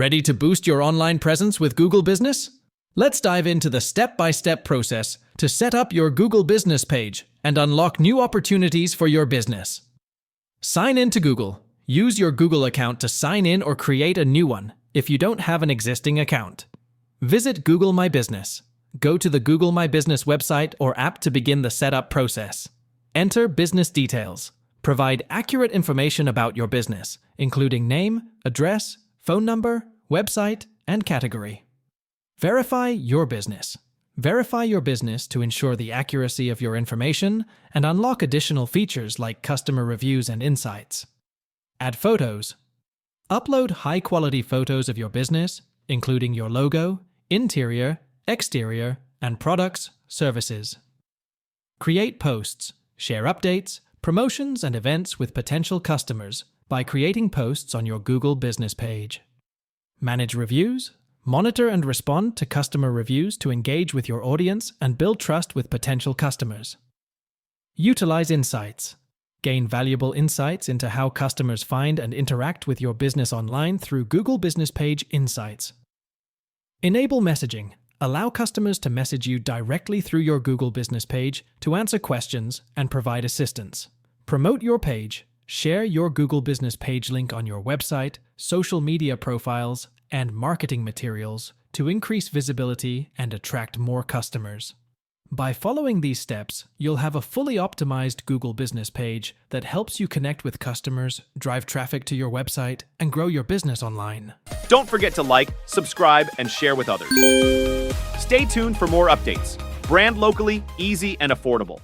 Ready to boost your online presence with Google Business? Let's dive into the step-by-step process to set up your Google Business page and unlock new opportunities for your business. Sign in to Google. Use your Google account to sign in or create a new one if you don't have an existing account. Visit Google My Business. Go to the Google My Business website or app to begin the setup process. Enter business details. Provide accurate information about your business, including name, address, phone number, website, and category. Verify your business. Verify your business to ensure the accuracy of your information and unlock additional features like customer reviews and insights. Add photos. Upload high-quality photos of your business, including your logo, interior, exterior, and products, services. Create posts. Share updates, promotions, and events with potential customers by creating posts on your Google Business page. Manage reviews. Monitor and respond to customer reviews to engage with your audience and build trust with potential customers. Utilize insights. Gain valuable insights into how customers find and interact with your business online through Google Business Page Insights. Enable messaging. Allow customers to message you directly through your Google Business page to answer questions and provide assistance. Promote your page. Share your Google Business page link on your website, social media profiles, and marketing materials to increase visibility and attract more customers. By following these steps, you'll have a fully optimized Google Business page that helps you connect with customers, drive traffic to your website, and grow your business online. Don't forget to like, subscribe, and share with others. Stay tuned for more updates. Brand locally, easy, and affordable.